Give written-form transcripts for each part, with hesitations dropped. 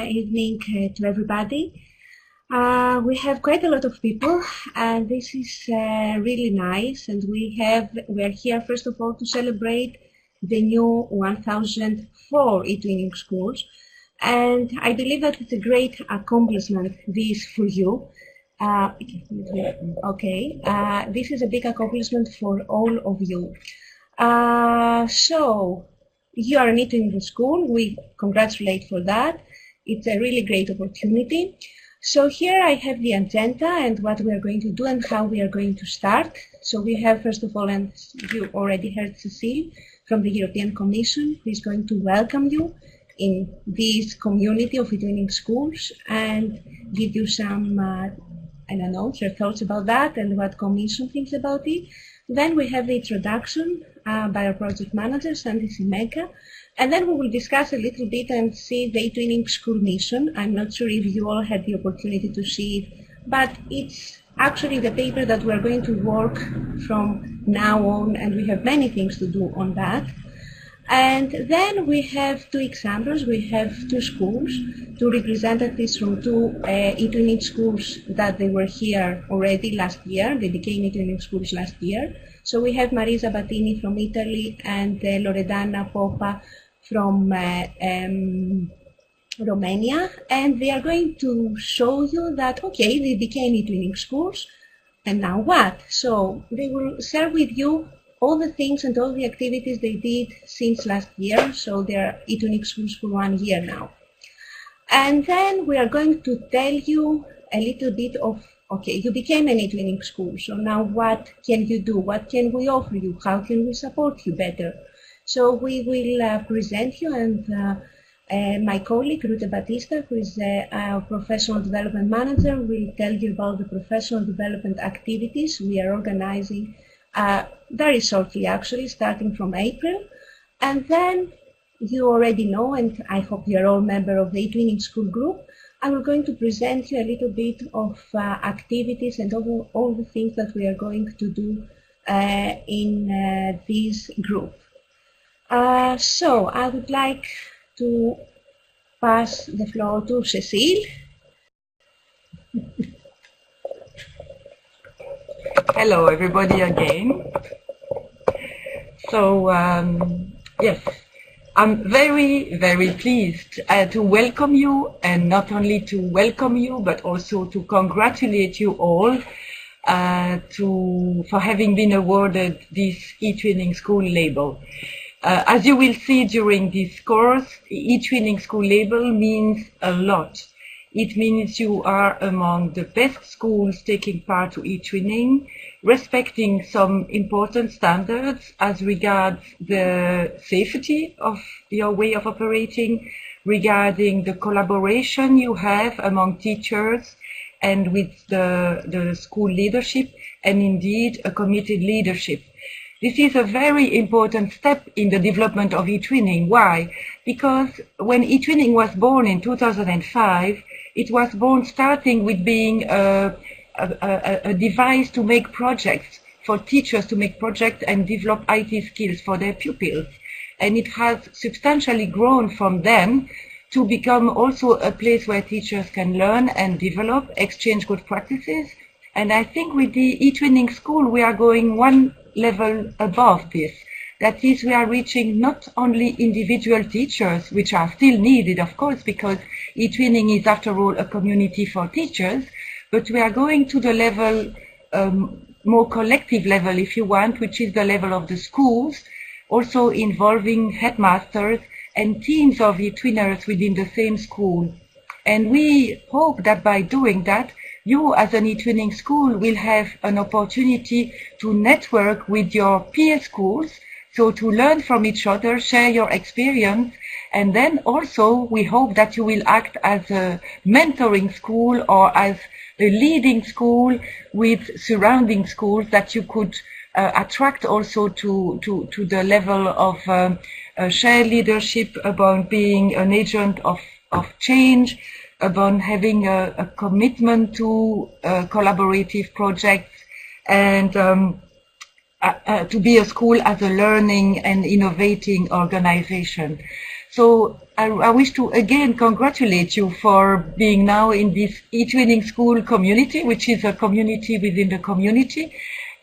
Evening to everybody. We have quite a lot of people, and this is really nice. And we are here first of all to celebrate the new 1,004 eTwinning schools, and I believe that it's a great accomplishment. This for you. This is a big accomplishment for all of you. So you are an eTwinning school. We congratulate for that. It's a really great opportunity. So here I have the agenda and what we are going to do and how we are going to start. So we have, first of all, and you already heard Cecile from the European Commission, who is going to welcome you in this community of eTwinning schools and give you some, your thoughts about that and what Commission thinks about it. Then we have the introduction by our project manager, Sandy Simeka. And then we will discuss a little bit and see the eTwinning school mission. I'm not sure if you all had the opportunity to see it, but it's actually the paper that we're going to work from now on, and we have many things to do on that. And then we have two examples. We have two schools, two representatives from two eTwinning schools that they were here already last year. They became eTwinning schools last year. So we have Marisa Battini from Italy and Loredana Popa from Romania, and they are going to show you that, okay, they became eTwinning schools, and now what? So they will share with you all the things and all the activities they did since last year, so they are eTwinning schools for 1 year now. And then we are going to tell you a little bit of, okay, you became an eTwinning school, so now what can you do? What can we offer you? How can we support you better? So we will present you, and my colleague, Ruta Batista, who is our Professional Development Manager, will tell you about the professional development activities we are organizing very shortly, actually, starting from April. And then you already know, and I hope you're all member of the eTwinning School Group, I'm going to present you a little bit of activities and all the things that we are going to do in this group. So I would like to pass the floor to Cecile. Hello, everybody again. So, yes, I'm very, very pleased to welcome you, and not only to welcome you, but also to congratulate you all for having been awarded this eTwinning School label. As you will see during this course, eTwinning School label means a lot. It means you are among the best schools taking part to eTwinning, respecting some important standards as regards the safety of your way of operating, regarding the collaboration you have among teachers and with the school leadership, and indeed a committed leadership. This is a very important step in the development of eTwinning. Why? Because when eTwinning was born in 2005, it was born starting with being a device to make projects, for teachers to make projects and develop IT skills for their pupils. And it has substantially grown from then to become also a place where teachers can learn and develop, exchange good practices. And I think with the eTwinning school, we are going one level above this. That is, we are reaching not only individual teachers, which are still needed, of course, because eTwinning is, after all, a community for teachers, but we are going to the level, more collective level, if you want, which is the level of the schools, also involving headmasters and teams of eTwinners within the same school. And we hope that by doing that, you as an eTwinning school will have an opportunity to network with your peer schools, so to learn from each other, share your experience, and then also we hope that you will act as a mentoring school or as a leading school with surrounding schools that you could attract also to the level of shared leadership, about being an agent of change, about having a commitment to collaborative projects, and to be a school as a learning and innovating organization. So I wish to again congratulate you for being now in this eTwinning school community, which is a community within the community.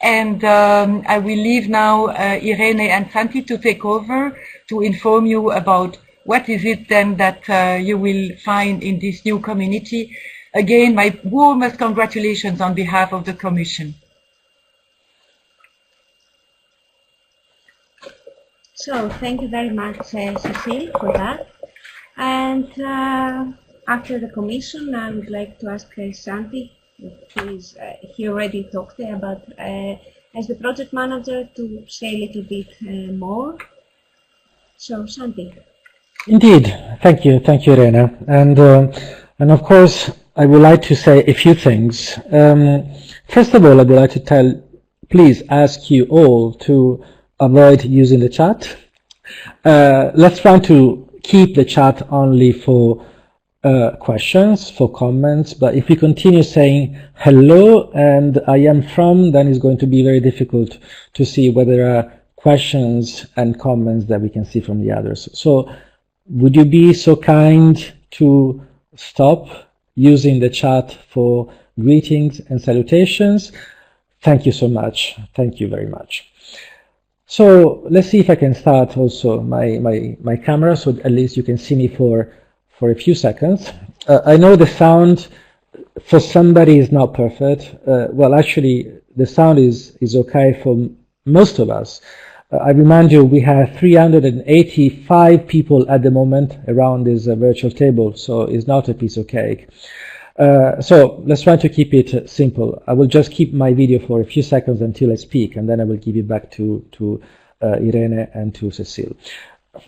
And I will leave now Irene and Santi to take over to inform you about what is it then that you will find in this new community. Again, my warmest congratulations on behalf of the Commission. So thank you very much, Cecile, for that. And after the Commission, I would like to ask Santi, he already talked about as the project manager, to say a little bit more. So Santi. Indeed, thank you, Irene, and of course I would like to say a few things. First of all, I would like to please ask you all to avoid using the chat. Let's try to keep the chat only for questions, for comments, but if we continue saying hello and I am from, then it's going to be very difficult to see whether there are questions and comments that we can see from the others. So would you be so kind to stop using the chat for greetings and salutations? Thank you so much. Thank you very much. So let's see if I can start also my camera, so at least you can see me for a few seconds. I know the sound for somebody is not perfect. Well, actually, the sound is okay for most of us. I remind you, we have 385 people at the moment around this virtual table, so it's not a piece of cake. So let's try to keep it simple. I will just keep my video for a few seconds until I speak, and then I will give it back to Irene and to Cecile.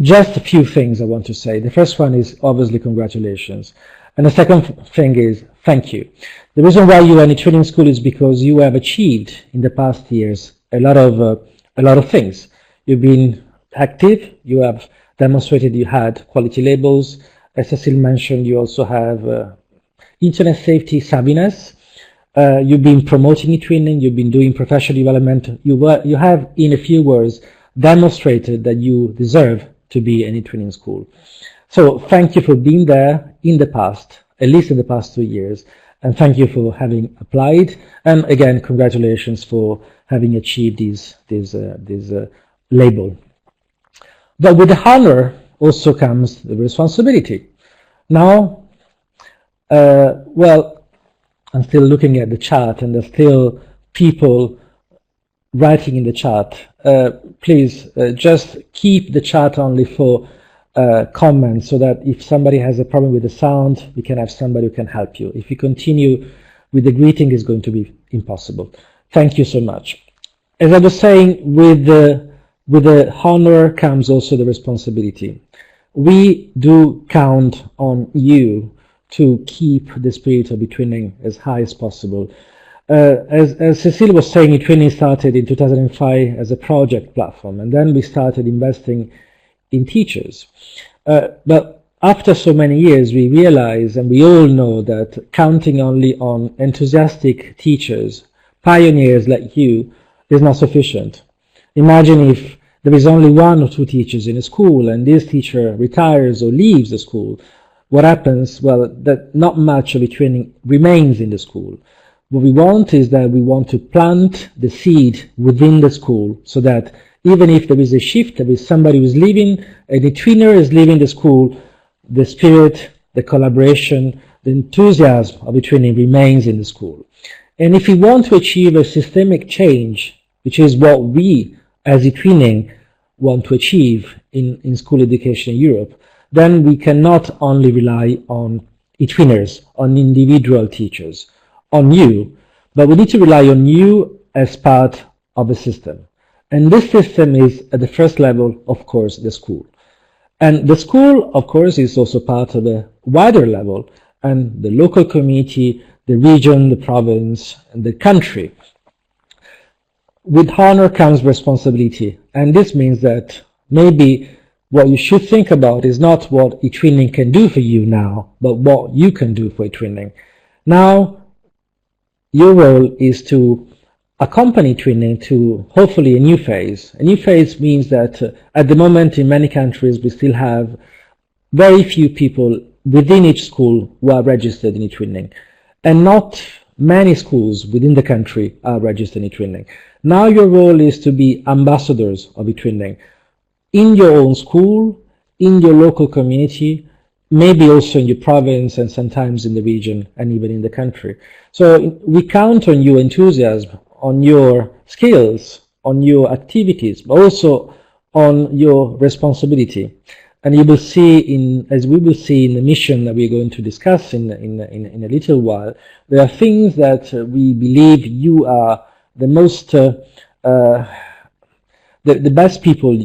Just a few things I want to say. The first one is obviously congratulations. And the second thing is thank you. The reason why you are in eTwinning school is because you have achieved in the past years a lot of things. You've been active, you have demonstrated you had quality labels. As Cecile mentioned, you also have internet safety savviness. You've been promoting eTwinning, you've been doing professional development. You have, in a few words, demonstrated that you deserve to be an eTwinning school. So thank you for being there in the past, at least in the past 2 years, and thank you for having applied. And again, congratulations for having achieved this label. But with the honor also comes the responsibility. Now, well, I'm still looking at the chat, and there's still people writing in the chat. Please just keep the chat only for comments, so that if somebody has a problem with the sound, we can have somebody who can help you. If you continue with the greeting, it's going to be impossible. Thank you so much. As I was saying, with the honor comes also the responsibility. We do count on you to keep the spirit of eTwinning as high as possible. As Cecile was saying, eTwinning started in 2005 as a project platform, and then we started investing in teachers. But after so many years, we realize, and we all know, that counting only on enthusiastic teachers, pioneers like you, is not sufficient. Imagine if there is only 1 or 2 teachers in a school, and this teacher retires or leaves the school. What happens? Well, that not much of eTwinning remains in the school. What we want is that we want to plant the seed within the school, so that even if there is a shift, there is somebody who is leaving, an eTwinner is leaving the school, the spirit, the collaboration, the enthusiasm of eTwinning remains in the school. And if we want to achieve a systemic change, which is what we as eTwinning want to achieve in school education in Europe, then we cannot only rely on eTwinners, on individual teachers, on you, but we need to rely on you as part of a system. And this system is, at the first level, of course, the school. And the school, of course, is also part of a wider level, and the local community, the region, the province, and the country. With honor comes responsibility, and this means that maybe what you should think about is not what eTwinning can do for you now, but what you can do for eTwinning. Now, your role is to accompany eTwinning to hopefully a new phase. A new phase means that at the moment in many countries we still have very few people within each school who are registered in eTwinning, and not many schools within the country are registered in eTwinning. Now your role is to be ambassadors of eTwinning in your own school, in your local community, maybe also in your province and sometimes in the region and even in the country. So we count on your enthusiasm, on your skills, on your activities, but also on your responsibility. And you will see, as we will see in the mission that we're going to discuss in a little while, there are things that we believe you are the most, the best people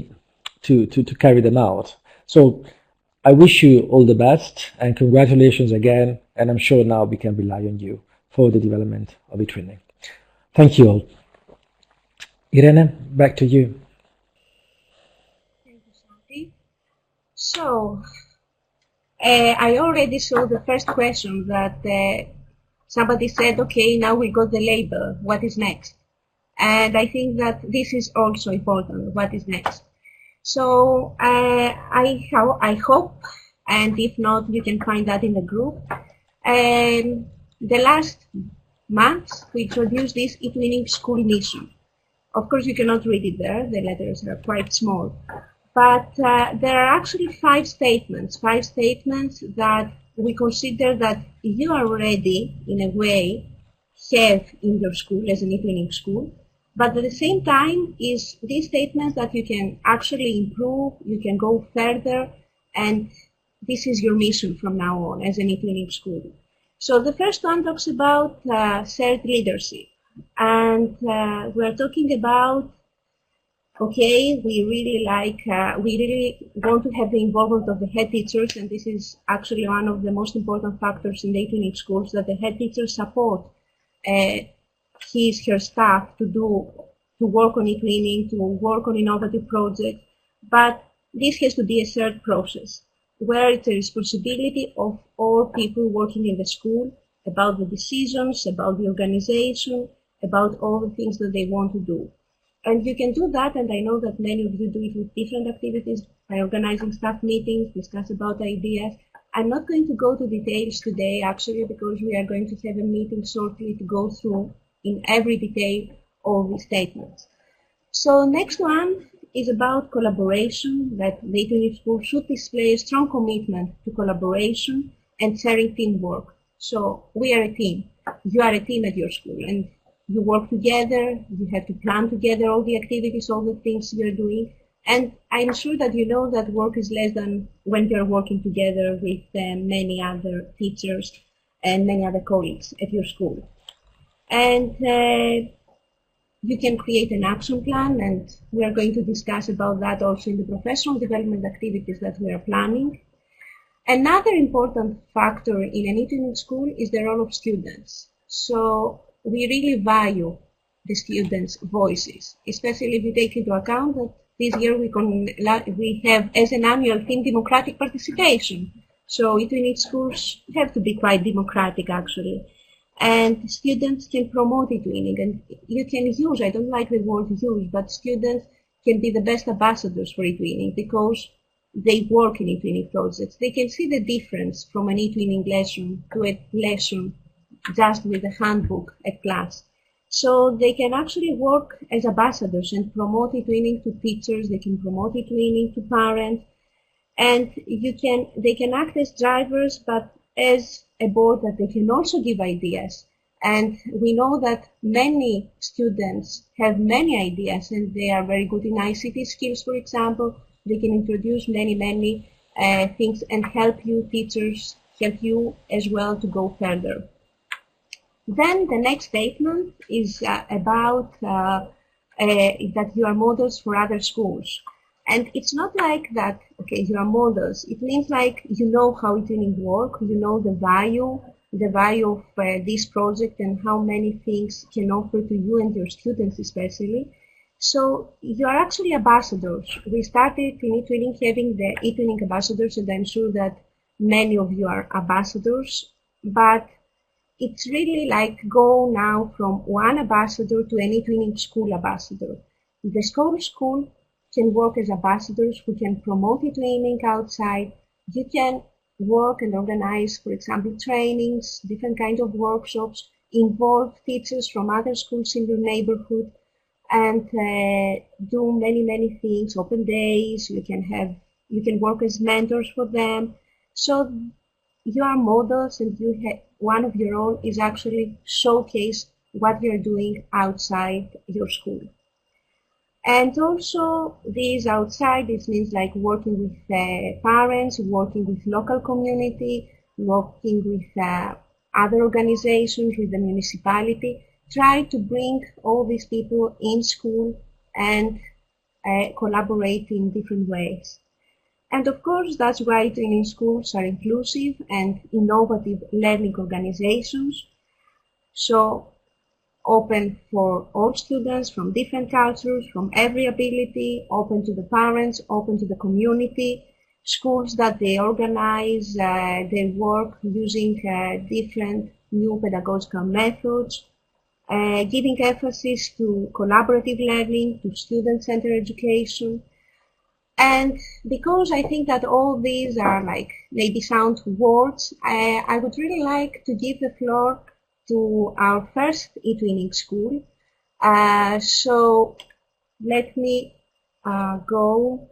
to carry them out. So I wish you all the best and congratulations again, and I'm sure now we can rely on you for the development of eTwinning. Thank you all. Irene, back to you. Thank you, Santi. So, I already saw the first question that somebody said, okay, now we got the label, what is next? And I think that this is also important, what is next. So I hope, and if not, you can find that in the group. The last month, we introduced this eTwinning school mission. Of course, you cannot read it there, the letters are quite small. But there are actually five statements that we consider that you are already, in a way, have in your school as an eTwinning school. But at the same time is these statements that you can actually improve, you can go further, and this is your mission from now on as an eTwinning school. So the first one talks about shared leadership. And we're talking about, okay, we really want to have the involvement of the head teachers, and this is actually one of the most important factors in the eTwinning schools, that the head teachers support her staff to work on eTwinning, to work on innovative projects, but this has to be a shared process where it's a responsibility of all people working in the school about the decisions, about the organization, about all the things that they want to do. And you can do that, and I know that many of you do it with different activities, by organizing staff meetings, discuss about ideas. I'm not going to go to details today, actually, because we are going to have a meeting shortly to go through in every detail all these statements. So next one is about collaboration, that the eTwinning school should display a strong commitment to collaboration and sharing teamwork. So we are a team. You are a team at your school, and you work together, you have to plan together all the activities, all the things you're doing. And I'm sure that you know that work is less than when you're working together with many other teachers and many other colleagues at your school. And you can create an action plan, and we are going to discuss about that also in the professional development activities that we are planning. Another important factor in an eTwinning school is the role of students. So we really value the students' voices, especially if you take into account that this year we have as an annual theme democratic participation. So eTwinning schools have to be quite democratic, actually. And students can promote eTwinning, and you can use, I don't like the word use, but students can be the best ambassadors for eTwinning because they work in eTwinning projects. They can see the difference from an eTwinning lesson to a lesson just with a handbook at class. So they can actually work as ambassadors and promote eTwinning to teachers, they can promote eTwinning to parents, and they can act as drivers, but as a board that they can also give ideas. And we know that many students have many ideas, and they are very good in ICT skills, for example. They can introduce many things and help you teachers, help you as well to go further. Then the next statement is about that you are models for other schools. And it's not like that, okay, you are models. It means like you know how eTwinning works, you know the value of this project and how many things can offer to you and your students especially. So you are actually ambassadors. We started in eTwinning having the eTwinning ambassadors, and I'm sure that many of you are ambassadors, but it's really like go now from one ambassador to an eTwinning school ambassador. The school can work as ambassadors who can promote eTwinning outside, You can work and organize, for example, trainings, different kinds of workshops, involve teachers from other schools in your neighborhood, and do many things, open days. You can work as mentors for them. So you are models, and one of your own is actually showcase what you're doing outside your school. And also this outside, this means like working with parents, working with local community, working with other organizations, with the municipality. Try to bring all these people in school and collaborate in different ways. And of course, that's why training schools are inclusive and innovative learning organizations. So open for all students from different cultures, from every ability, open to the parents, open to the community, schools that they organize their work using different new pedagogical methods, giving emphasis to collaborative learning, to student-centered education. And because I think that all these are like maybe sound words, I would really like to give the floor to our first eTwinning school. So let me go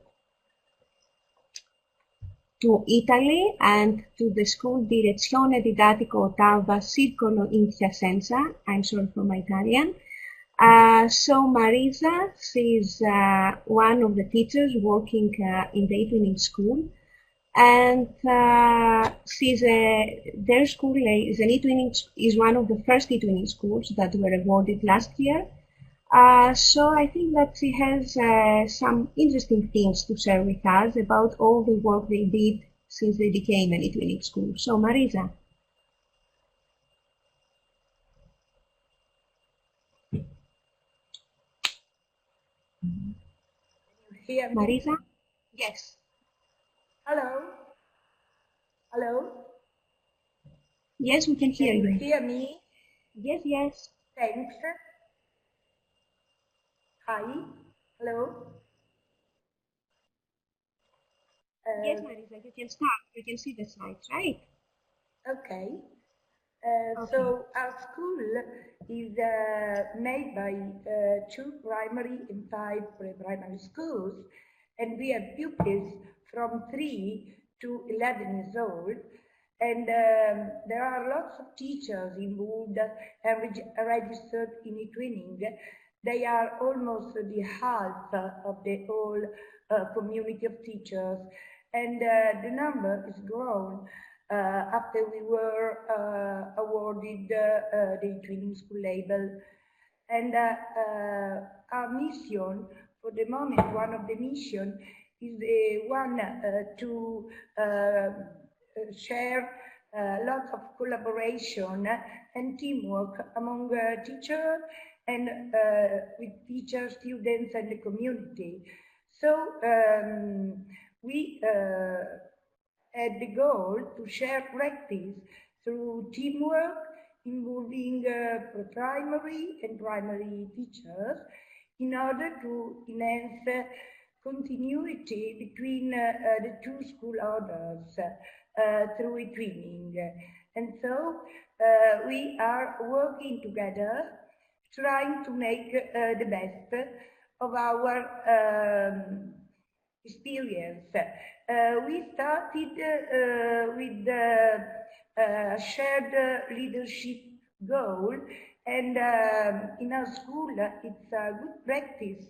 to Italy and to the school Direzione Didattico Ottava Circolo in Piacenza. I'm sorry for my Italian. So Marisa, she's one of the teachers working in the eTwinning school, and their school is one of the first eTwinning schools that were awarded last year. So I think that she has some interesting things to share with us about all the work they did since they became an eTwinning school. So Marisa. Hear me? Marisa? Yes. Hello? Hello? Yes, we can hear Can you you. hear me? Yes, yes. Thanks. Hi? Hello? Yes, Marisa, you can start. You can see the slides, right? Okay. Okay. So our school is made by 2 primary and 5 pre-primary schools, and we have pupils from 3 to 11 years old. And there are lots of teachers involved and registered in eTwinning. They are almost the half of the whole community of teachers, and the number is grown after we were awarded the eTwinning school label. And our mission, for the moment, one of the mission is the one to share lots of collaboration and teamwork among teachers and with teachers, students, and the community. So we had the goal to share practice through teamwork involving primary and primary teachers in order to enhance continuity between the 2 school orders through eTwinning. And so we are working together, trying to make the best of our experience. We started with the shared leadership goal, and in our school it's a good practice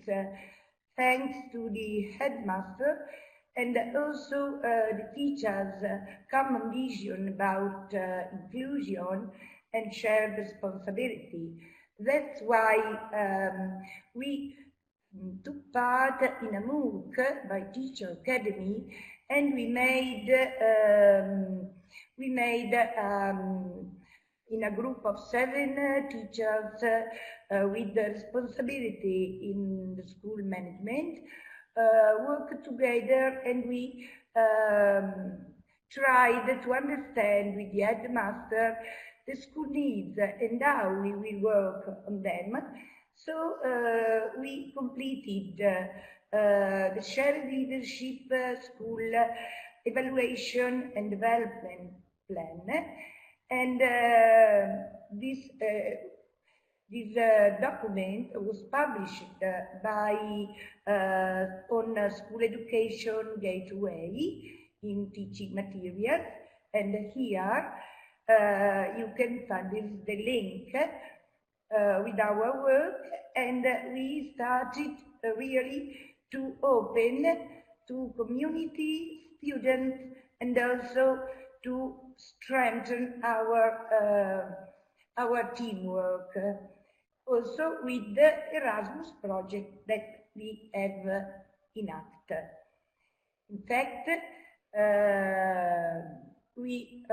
thanks to the headmaster and also the teachers' common vision about inclusion and shared responsibility. That's why we took part in a MOOC by Teacher Academy, and we made in a group of 7 teachers with the responsibility in the school management, work together, and we tried to understand with the headmaster the school needs and how we will work on them. So we completed the shared leadership school evaluation and development plan. And this document was published by on School Education Gateway in teaching materials, and here you can find the link with our work, and we started really to open to community, students, and also to strengthen our teamwork. Also with the Erasmus project that we have in act. In fact, we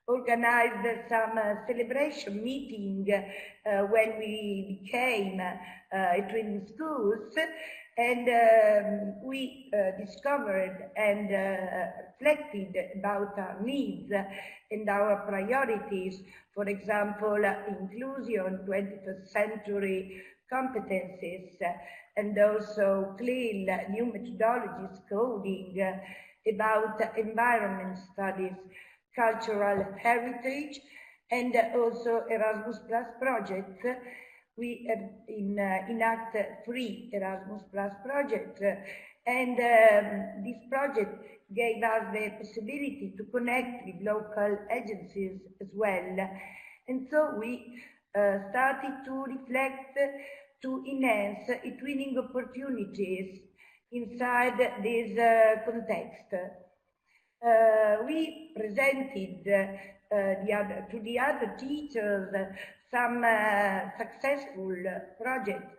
organized some celebration meeting when we became eTwinning schools, and we discovered and reflected about our needs and our priorities. For example, inclusion, 21st century competencies, and also clean new methodologies, coding, about environment studies, cultural heritage, and also Erasmus Plus projects. We have in Act 3 Erasmus Plus project, and this project gave us the possibility to connect with local agencies as well. And so we started to reflect to enhance eTwinning opportunities inside this context. We presented to the other teachers some successful projects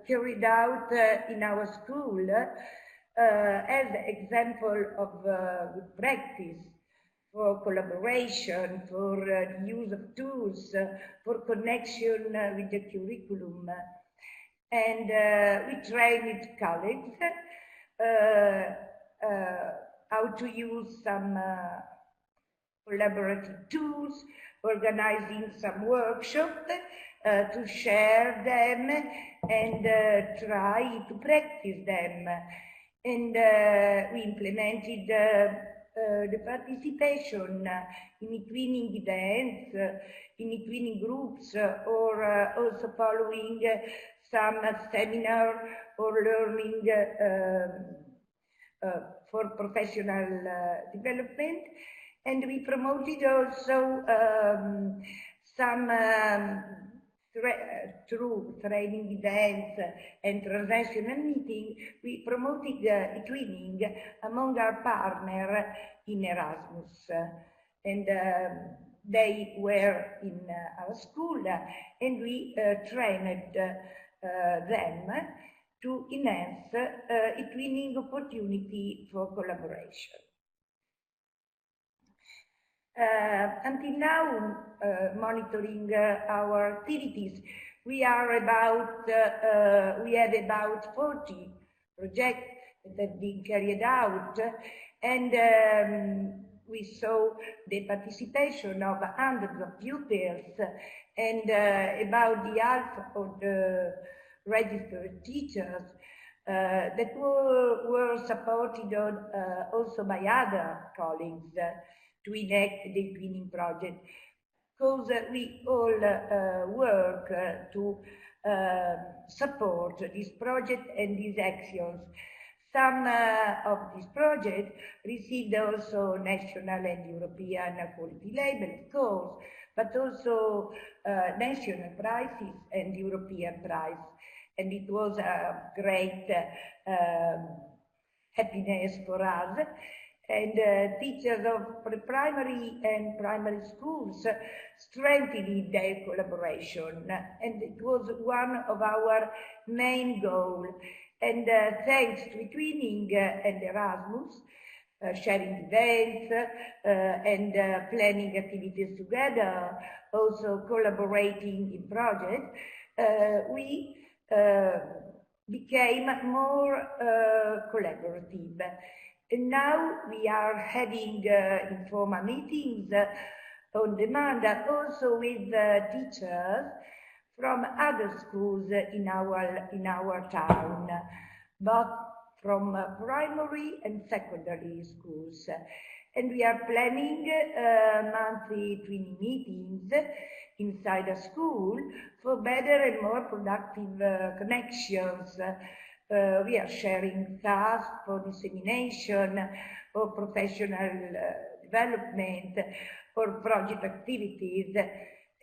carried out in our school as example of good practice for collaboration, for the use of tools, for connection with the curriculum. And we trained colleagues how to use some collaborative tools, organizing some workshops to share them and try to practice them. And we implemented the participation in eTwinning events, in eTwinning groups, or also following some seminar or learning for professional development. And we promoted also some through training events and transnational meetings, we promoted eTwinning among our partners in Erasmus. And they were in our school, and we trained them to enhance eTwinning opportunity for collaboration. Until now, monitoring our activities, we have about 40 projects that have been carried out, and we saw the participation of hundreds of pupils, and about the half of the registered teachers that were supported also by other colleagues to enact the eTwinning project, because we all work to support this project and these actions. Some of these projects received also national and European quality label, of course, but also national prizes and European prize. And it was a great happiness for us. And teachers of primary and primary schools strengthening their collaboration, and it was one of our main goals. And thanks to eTwinning and Erasmus, sharing events and planning activities together, also collaborating in projects, we became more collaborative. And now we are having informal meetings on demand, also with teachers from other schools in our town, both from primary and secondary schools. And we are planning monthly eTwinning meetings inside a school for better and more productive connections. We are sharing tasks for dissemination, for professional development, for project activities.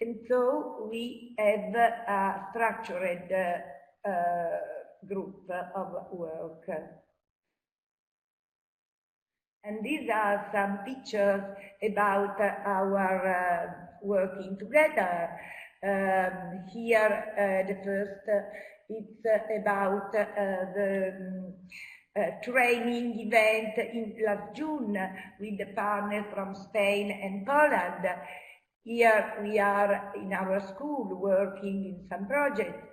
And so we have a structured group of work. And these are some pictures about our working together. Here, the first, it's about the training event in last June with the partners from Spain and Poland. Here we are in our school working in some projects.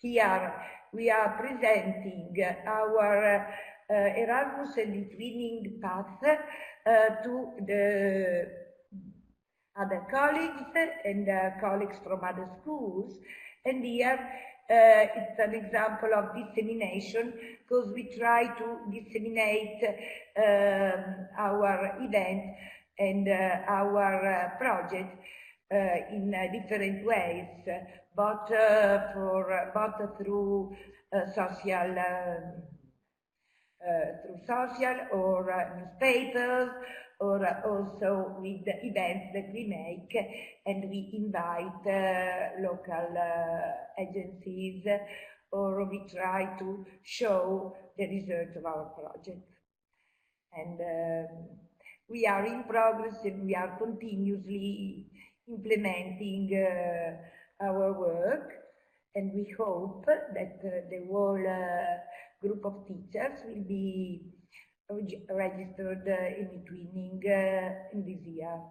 Here we are presenting our Erasmus and eTwinning path to the other colleagues and colleagues from other schools. And here it's an example of dissemination, because we try to disseminate our event and our project in different ways, both through social or newspapers, or also with the events that we make, and we invite local agencies, or we try to show the results of our project. And we are in progress, and we are continuously implementing our work, and we hope that the whole group of teachers will be registered in eTwinning in this year.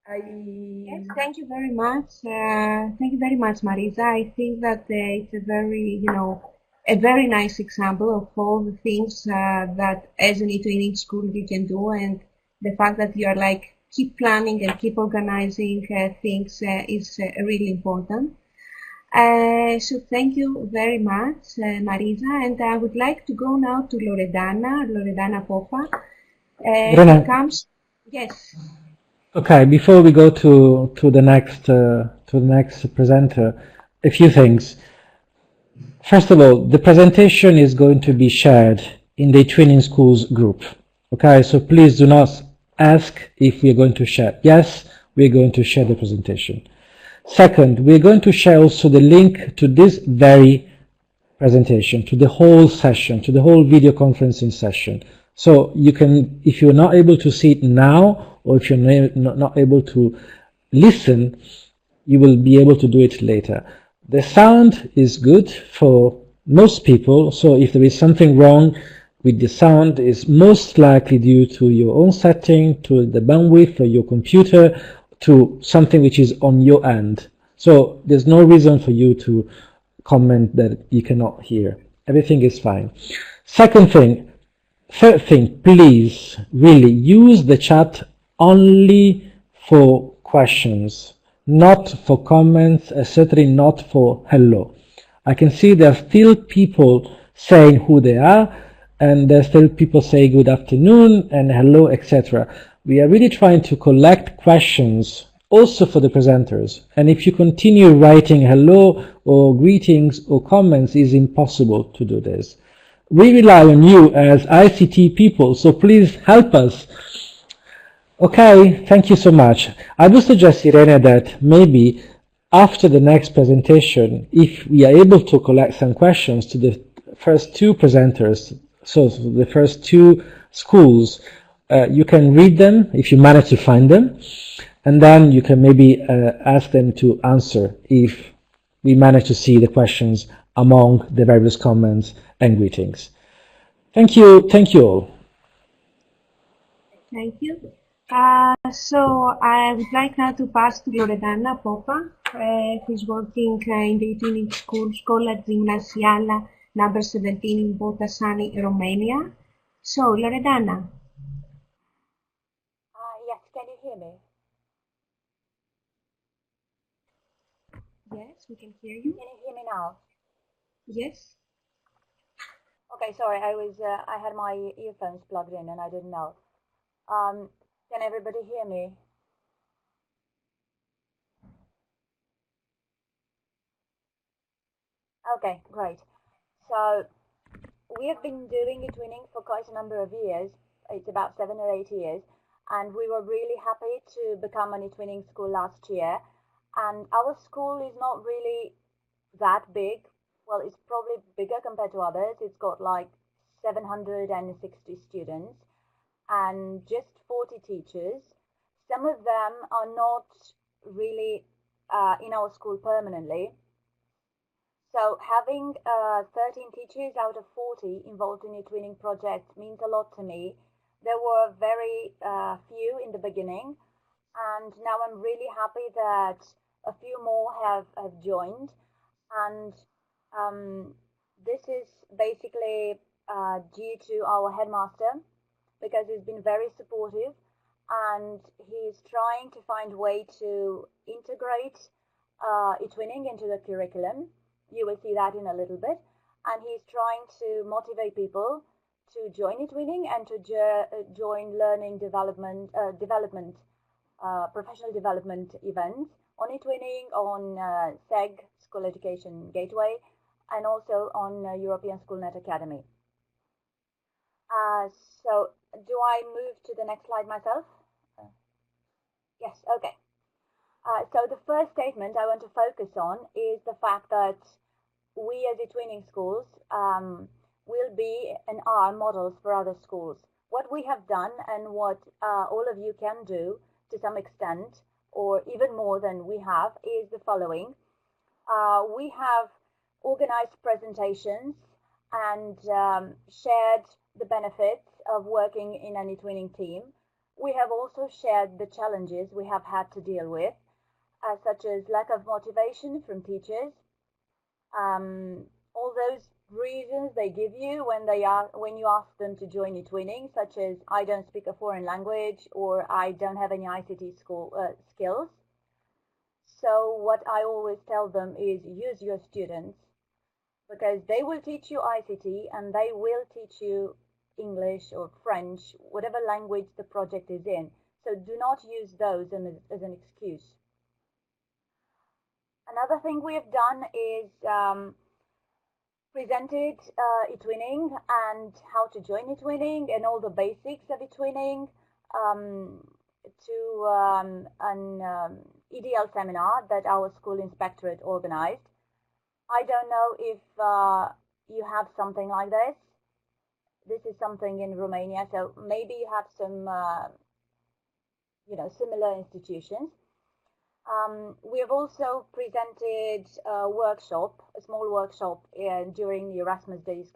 Yes, thank you very much. Thank you very much, Marisa. I think that it's a very, a very nice example of all the things that as an eTwinning school we can do, and the fact that you are like keep planning and keep organizing things is really important. So thank you very much, Marisa, and I would like to go now to Loredana Popa. Yes. Okay, before we go to the next presenter, a few things. First of all, the presentation is going to be shared in the eTwinning Schools group. Okay, so please do not ask if we are going to share. Yes, we are going to share the presentation. Second, we are going to share also the link to this very presentation, to the whole session, to the whole video conferencing session. So you can, if you're not able to see it now, or if you're not able to listen, you will be able to do it later. The sound is good for most people, so if there is something wrong with the sound, it's most likely due to your own setting, to the bandwidth of your computer, to something which is on your end. So there's no reason for you to comment that you cannot hear. Everything is fine. Third thing, please really use the chat only for questions, not for comments, certainly not for hello. I can see there are still people saying who they are, and there are still people saying good afternoon and hello, etc. We are really trying to collect questions also for the presenters, and if you continue writing hello or greetings or comments, it's impossible to do this. We rely on you as ICT people, so please help us. Okay, thank you so much. I would suggest, Irene, that maybe after the next presentation, if we are able to collect some questions to the first two presenters, so the first two schools, you can read them if you manage to find them, and then you can maybe ask them to answer if we manage to see the questions among the various comments and greetings. Thank you all. Thank you. So I would like now to pass to Loredana Popa, who is working in the eTwinning School, Scola Gymnasiala number 17 in Botasani, Romania. So Loredana. hear me? Yes, we can hear you. Can you hear me now? Yes. Okay, sorry, I had my earphones plugged in and I didn't know. Can everybody hear me? Okay, great. So we have been doing eTwinning for quite a number of years. It's about 7 or 8 years, and we were really happy to become an eTwinning school last year. And our school is not really that big. Well, it's probably bigger compared to others. It's got like 760 students and just 40 teachers. Some of them are not really in our school permanently. So having 13 teachers out of 40 involved in eTwinning project means a lot to me. There were very few in the beginning, and now I'm really happy that a few more have joined. And this is basically due to our headmaster, because he's been very supportive and he's trying to find a way to integrate eTwinning into the curriculum. You will see that in a little bit. And he's trying to motivate people to join eTwinning and to join learning development, professional development events on eTwinning, on SEG, School Education Gateway, and also on European SchoolNet Academy. So do I move to the next slide myself? Yes, okay. So the first statement I want to focus on is the fact that we as eTwinning schools will be and are models for other schools. What we have done and what all of you can do to some extent, or even more than we have, is the following. We have organized presentations and shared the benefits of working in an eTwinning team. We have also shared the challenges we have had to deal with, such as lack of motivation from teachers, all those reasons they give you when you ask them to join eTwinning, such as I don't speak a foreign language or I don't have any ICT skills. So what I always tell them is use your students, because they will teach you ICT and they will teach you English or French, whatever language the project is in. So do not use those as an excuse. Another thing we have done is presented eTwinning and how to join eTwinning and all the basics of eTwinning to an EDL seminar that our school inspectorate organized. I don't know if you have something like this. This is something in Romania, so maybe you have some, similar institutions. We have also presented a workshop, a small workshop during the Erasmus Days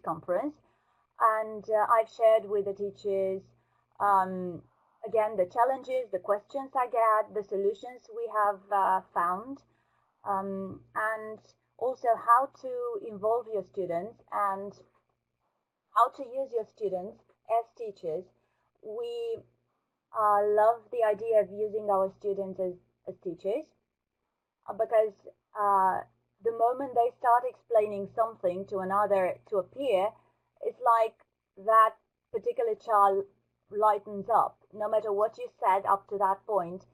conference, and I've shared with the teachers, again, the challenges, the questions I get, the solutions we have found, and also how to involve your students and how to use your students as teachers. We love the idea of using our students as teachers because the moment they start explaining something to a peer, it's like that particular child lightens up. No matter what you said up to that point,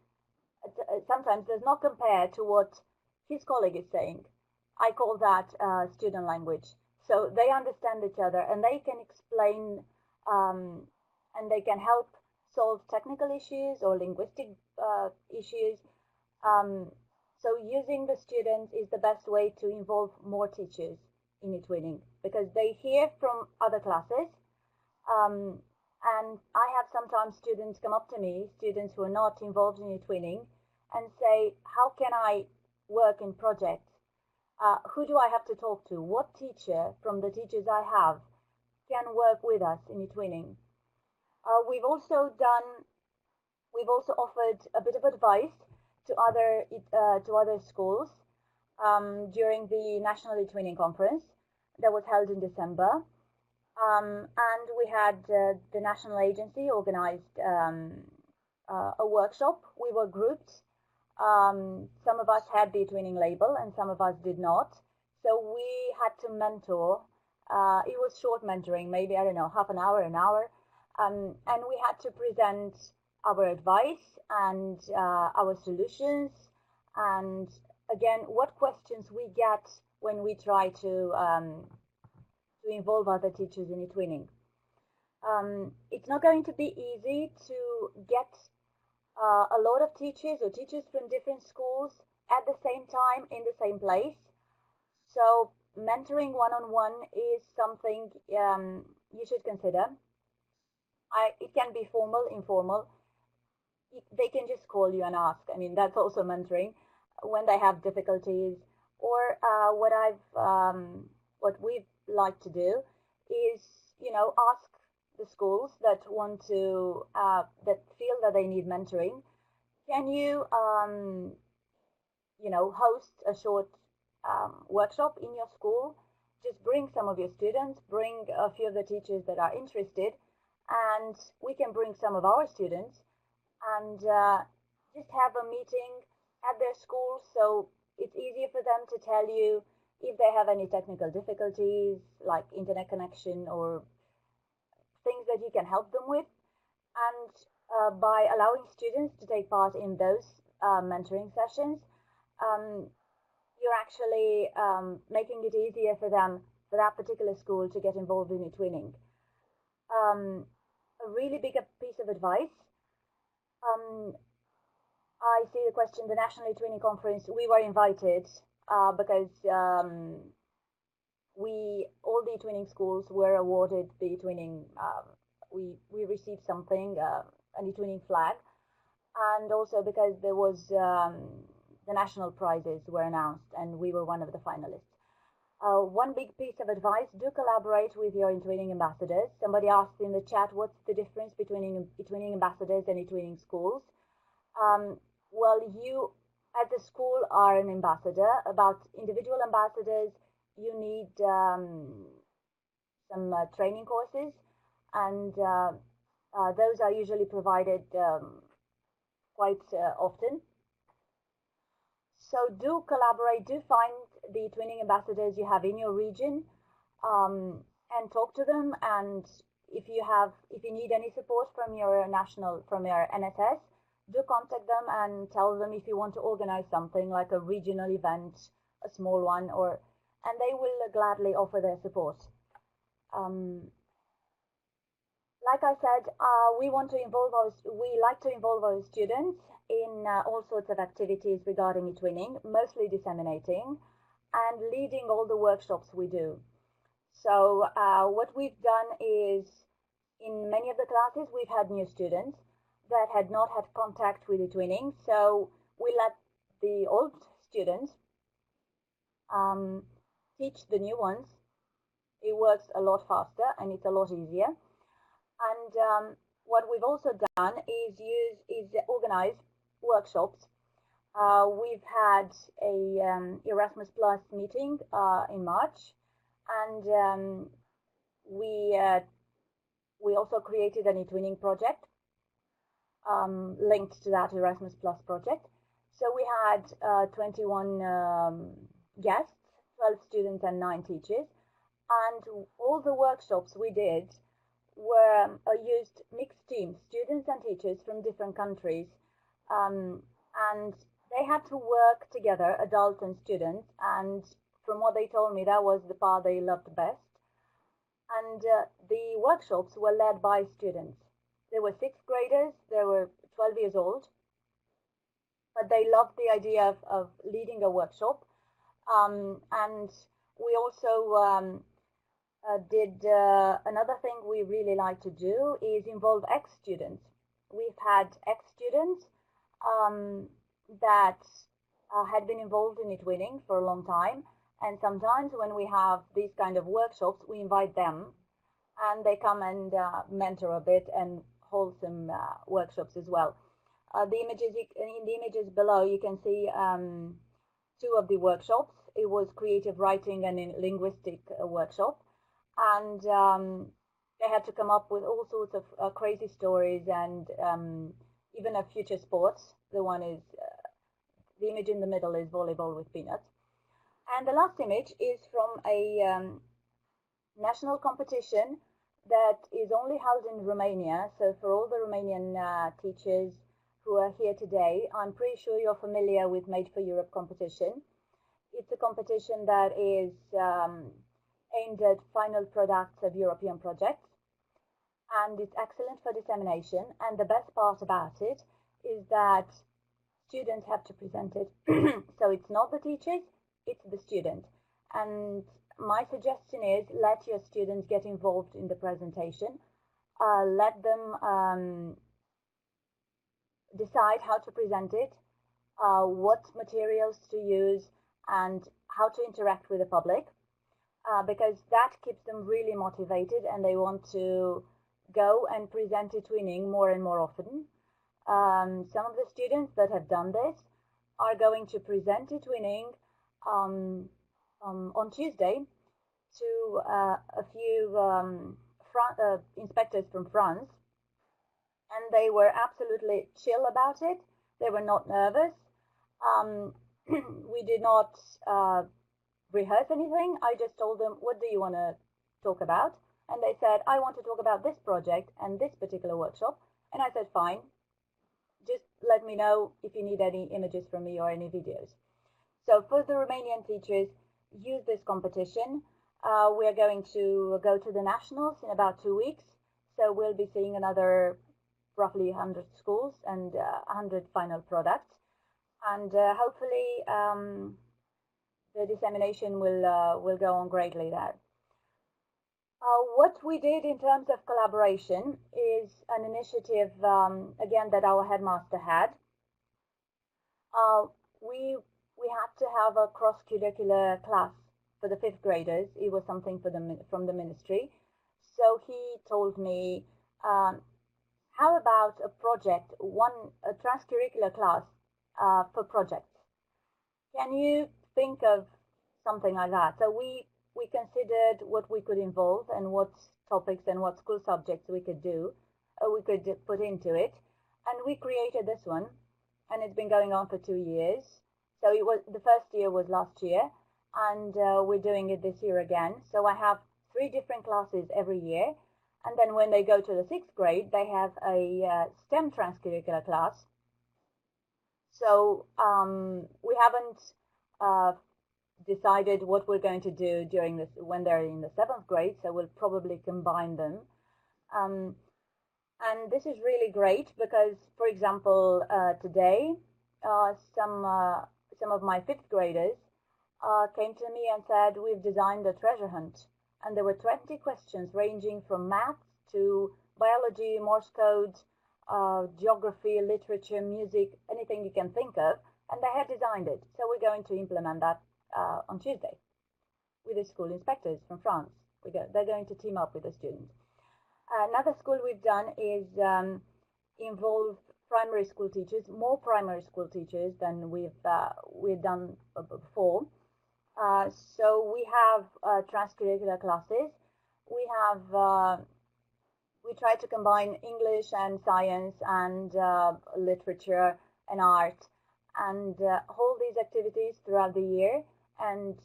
sometimes does not compare to what his colleague is saying. I call that student language. So they understand each other and they can explain and they can help solve technical issues or linguistic issues. So using the students is the best way to involve more teachers in eTwinning, because they hear from other classes. And I have sometimes students come up to me, students who are not involved in eTwinning, and say, how can I work in projects? Who do I have to talk to? What teacher from the teachers I have can work with us in eTwinning? We've also offered a bit of advice to other schools during the National eTwinning Conference that was held in December. And we had the national agency organized a workshop. We were grouped. Some of us had the eTwinning label and some of us did not. So we had to mentor. It was short mentoring, maybe, I don't know, half an hour, an hour. And we had to present our advice and our solutions. And again, what questions we get when we try to involve other teachers in eTwinning. It's not going to be easy to get a lot of teachers or teachers from different schools at the same time in the same place. So mentoring one-on-one is something you should consider. It can be formal, informal. They can just call you and ask. I mean, that's also mentoring when they have difficulties. Or what we like to do is, ask the schools that want to, that feel that they need mentoring. Can you, host a short workshop in your school? Just bring some of your students, bring a few of the teachers that are interested, and we can bring some of our students and just have a meeting at their school, so it's easier for them to tell you if they have any technical difficulties like internet connection or things that you can help them with. And by allowing students to take part in those mentoring sessions, you're actually making it easier for them, for that particular school, to get involved in eTwinning. A really big piece of advice. I see the question, the National eTwinning Conference, we were invited because all the eTwinning schools were awarded the eTwinning, we received something, an eTwinning flag, and also because there was, the national prizes were announced and we were one of the finalists. One big piece of advice, do collaborate with your eTwinning ambassadors. Somebody asked in the chat, what's the difference between eTwinning ambassadors and eTwinning schools? Well, you at the school are an ambassador. About individual ambassadors, you need some training courses, and those are usually provided quite often. So do collaborate, do find the eTwinning ambassadors you have in your region, and talk to them. And if you need any support from your NSS, do contact them and tell them if you want to organize something like a regional event, a small one, and they will gladly offer their support. Like I said, we like to involve our students in all sorts of activities regarding eTwinning, mostly disseminating and leading all the workshops we do. So what we've done is, in many of the classes, we've had new students that had not had contact with eTwinning, so we let the old students teach the new ones. It works a lot faster and it's a lot easier. And what we've also done is organize workshops. We've had a Erasmus Plus meeting in March, and we also created an eTwinning project linked to that Erasmus Plus project. So we had 21 guests, 12 students and 9 teachers, and all the workshops we did used mixed teams, students and teachers from different countries, and they had to work together, adults and students, and from what they told me, that was the part they loved best. And the workshops were led by students. There were 6th graders, they were 12 years old, but they loved the idea of leading a workshop. And we also did another thing we really like to do is involve ex-students. We've had ex-students that had been involved in eTwinning for a long time, and sometimes when we have these kind of workshops, we invite them and they come and mentor a bit and hold some workshops as well. In the images below, you can see 2 of the workshops. It was creative writing and a linguistic workshop, and they had to come up with all sorts of crazy stories and even a future sports. The one is, the image in the middle is volleyball with peanuts. And the last image is from a national competition that is only held in Romania. So for all the Romanian teachers who are here today, I'm pretty sure you're familiar with Made for Europe competition. It's a competition that is aimed at final products of European projects, and it's excellent for dissemination. And the best part about it is that students have to present it. So it's not the teachers, it's the student. And my suggestion is let your students get involved in the presentation. Let them decide how to present it, what materials to use, and how to interact with the public, because that keeps them really motivated and they want to go and present eTwinning more and more often. Some of the students that have done this are going to present eTwinning on Tuesday to a few inspectors from France, and they were absolutely chill about it. They were not nervous. We did not rehearse anything. I just told them, what do you want to talk about? And they said, I want to talk about this project and this particular workshop. And I said, fine, just let me know if you need any images from me or any videos. So for the Romanian teachers, use this competition. We're going to go to the nationals in about 2 weeks. So we'll be seeing another roughly 100 schools and 100 final products. And hopefully the dissemination will go on greatly there. What we did in terms of collaboration is an initiative, again, that our headmaster had. We had to have a cross-curricular class for the 5th graders. It was something from the ministry. So he told me, how about a project, a trans-curricular class for projects? Can you think of something like that? So we considered what we could involve and what topics and what school subjects we could do, we could put into it, and we created this one, and it's been going on for 2 years. So it was, the first year was last year, and we're doing it this year again. So I have 3 different classes every year, and then when they go to the 6th grade, they have a STEM transcurricular class. So we haven't decided what we're going to do during this when they're in the 7th grade, so we'll probably combine them. And this is really great because, for example, today some of my 5th graders came to me and said, we've designed a treasure hunt, and there were 20 questions ranging from math to biology, Morse code, geography, literature, music, anything you can think of, and they had designed it. So we're going to implement that on Tuesday with the school inspectors from France. They're going to team up with the students. Another school we've done is involve primary school teachers, more primary school teachers than we've done before. So we have transcurricular classes. We try to combine English and science and literature and art, and hold these activities throughout the year, and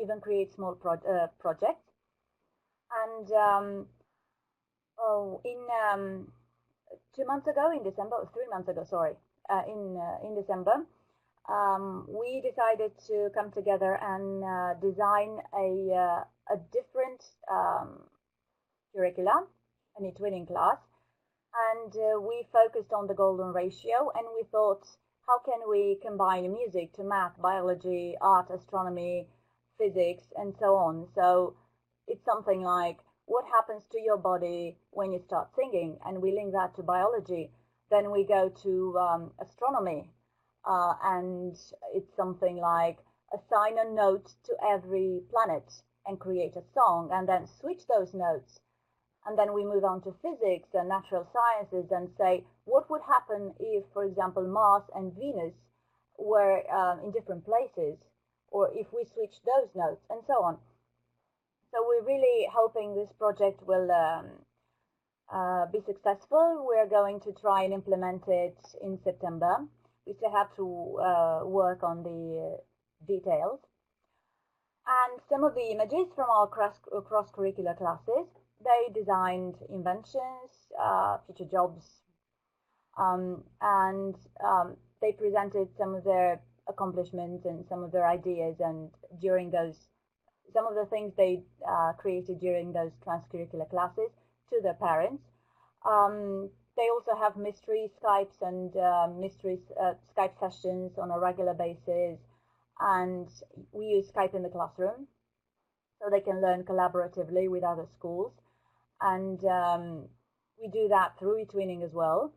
even create small projects. And in 2 months ago, in December, or 3 months ago, sorry, in December, we decided to come together and design a different curricula, an eTwinning class, and we focused on the golden ratio, and we thought, how can we combine music to math, biology, art, astronomy, physics, and so on? So it's something like, what happens to your body when you start singing? And we link that to biology. Then we go to astronomy, and it's something like assign a note to every planet and create a song, and then switch those notes. And then we move on to physics and natural sciences and say, what would happen if, for example, Mars and Venus were in different places, or if we switch those notes, and so on. So we're really hoping this project will be successful, we're going to try and implement it in September. We still have to work on the details. And some of the images from our cross-curricular classes, they designed inventions, future jobs, and they presented some of their accomplishments and some of their ideas, and during those, some of the things they created during those transcurricular classes to their parents. They also have mystery Skypes and Skype sessions on a regular basis, and we use Skype in the classroom so they can learn collaboratively with other schools, and we do that through eTwinning as well.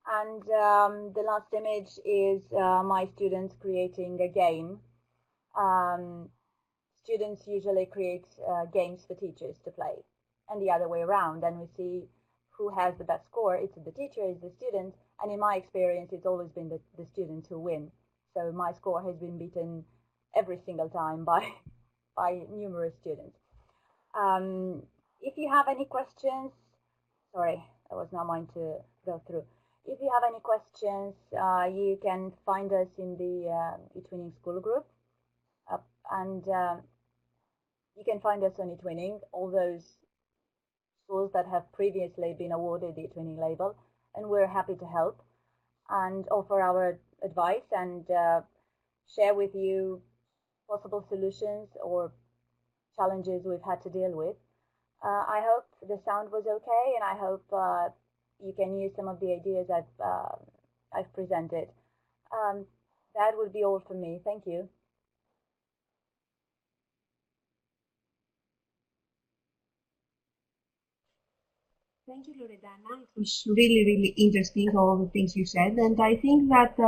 And the last image is my students creating a game. Students usually create games for teachers to play, and the other way around, and we see who has the best score. It's the teacher, it's the student, and in my experience, it's always been the students who win. So my score has been beaten every single time by numerous students. If you have any questions, sorry, that was not mine to go through. If you have any questions, you can find us in the eTwinning school group, and you can find us on eTwinning, all those schools that have previously been awarded the eTwinning label, and we're happy to help and offer our advice and share with you possible solutions or challenges we've had to deal with. I hope the sound was okay, and I hope you can use some of the ideas I've presented. That would be all from me. Thank you. Thank you, Loredana. It was really, really interesting, all the things you said. And I think that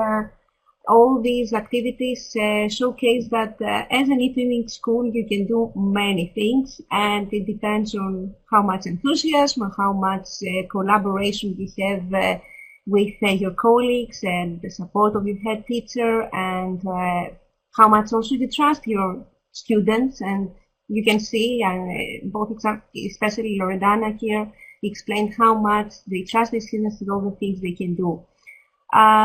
all these activities showcase that as an eTwinning school, you can do many things, and it depends on how much enthusiasm and how much collaboration you have with your colleagues and the support of your head teacher, and how much also you trust your students. And you can see, both especially Loredana here, explained how much they trust the students with all the things they can do.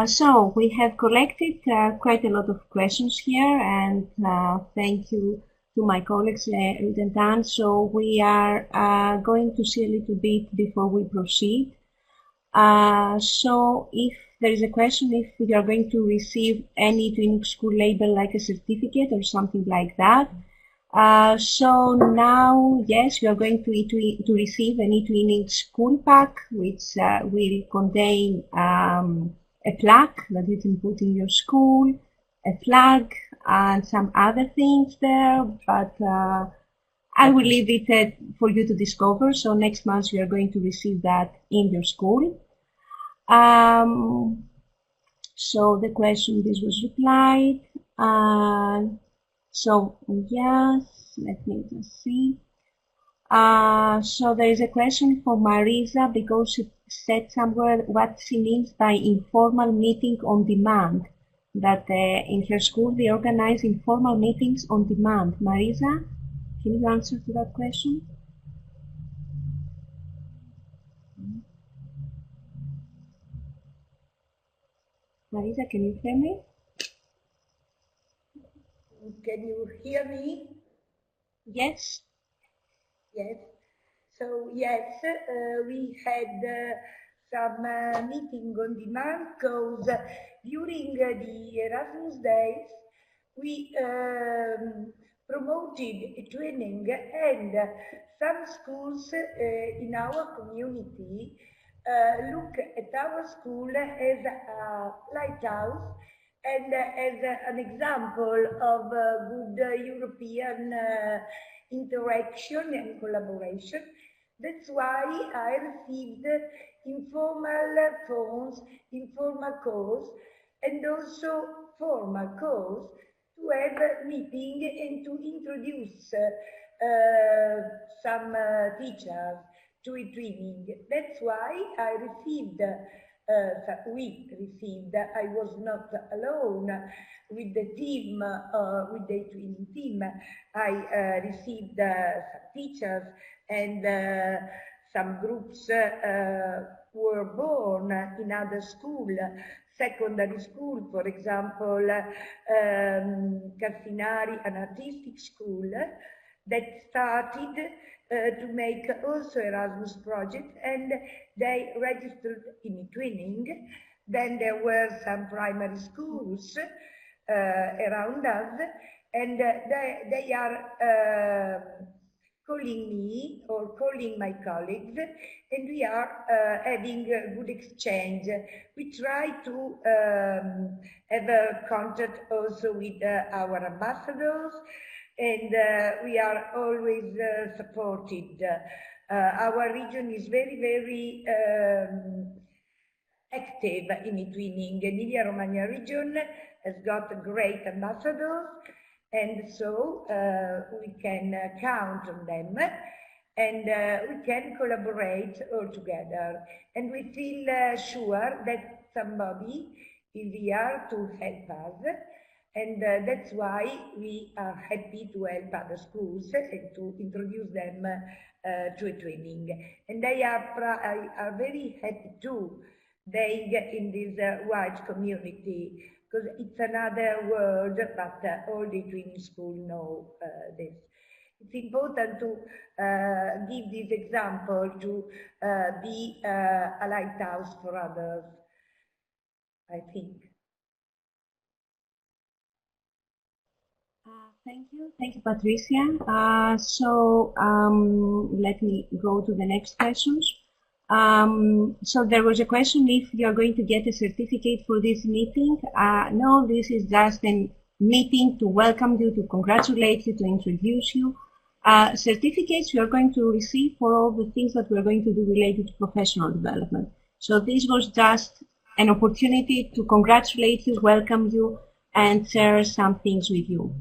So we have collected quite a lot of questions here, and thank you to my colleagues Ruth and Dan. So we are going to see a little bit before we proceed. So if there is a question, if you are going to receive any eTwinning school label like a certificate or something like that. So now, yes, we are going to receive an eTwinning school pack, which will contain a plaque that you can put in your school, a flag, and some other things there, but I will leave it for you to discover. So next month we are going to receive that in your school. So the question, this was replied. So yes, let me just see. So there is a question for Marisa, because she said somewhere what she means by informal meeting on demand, that in her school they organize informal meetings on demand. Marisa, can you answer to that question? Marisa, can you hear me? Can you hear me? Yes. Yes. So yes, we had some meeting on demand, because during the Erasmus days we promoted eTwinning, and some schools in our community look at our school as a lighthouse and as an example of good European interaction and collaboration. That's why I received informal phones, informal calls, and also formal calls to have a meeting and to introduce some teachers to eTwinning. That's why we received, I was not alone with the team, with the eTwinning team. I received some teachers and some groups were born in other school, secondary school, for example, Cassinari, an artistic school that started to make also Erasmus project, and they registered in eTwinning. Then there were some primary schools around us, and they are calling me or calling my colleagues, and we are having a good exchange. We try to have a contact also with our ambassadors, and we are always supported. Our region is very, very active in eTwinning. Emilia-Romagna region has got great ambassadors, and so we can count on them, and we can collaborate all together. And we feel sure that somebody is here to help us, and that's why we are happy to help other schools and to introduce them to eTwinning. And I are very happy too being in this wide community, because it's another world, but all the eTwinning schools know this. It's important to give this example to be a lighthouse for others, I think. Thank you, Patricia. Let me go to the next questions. So there was a question if you are going to get a certificate for this meeting. No, this is just a meeting to welcome you, to congratulate you, to introduce you. Certificates you are going to receive for all the things that we are going to do related to professional development. So this was just an opportunity to congratulate you, welcome you, and share some things with you.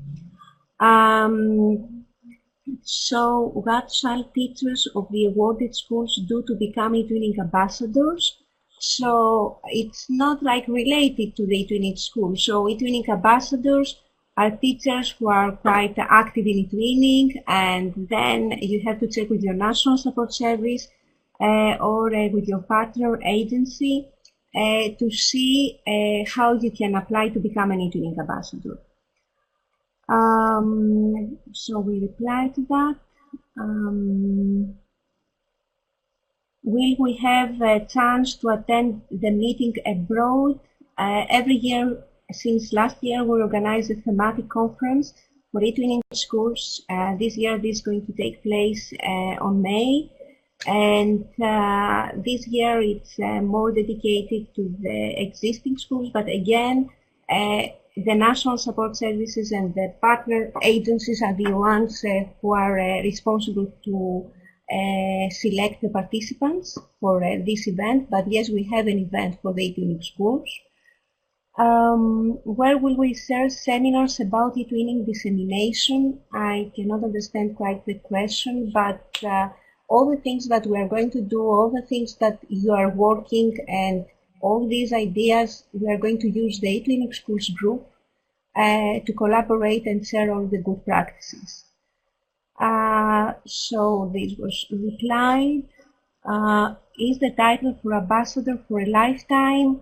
So what shall teachers of the awarded schools do to become eTwinning ambassadors? So it's not like related to the eTwinning school. So eTwinning ambassadors are teachers who are quite active in eTwinning, and then you have to check with your national support service or with your partner agency to see how you can apply to become an eTwinning ambassador. So we reply to that. Will we have a chance to attend the meeting abroad? Every year, since last year, we organized a thematic conference for eTwinning schools. This year, this is going to take place on May. And this year, it's more dedicated to the existing schools. But again, the national support services and the partner agencies are the ones who are responsible to select the participants for this event. But yes, we have an event for the eTwinning schools. Where will we share seminars about eTwinning dissemination? I cannot understand quite the question, but all the things that we are going to do, all the things that you are working, and all these ideas, we are going to use the eTwinning schools group to collaborate and share all the good practices. So this was replied. Is the title for ambassador for a lifetime?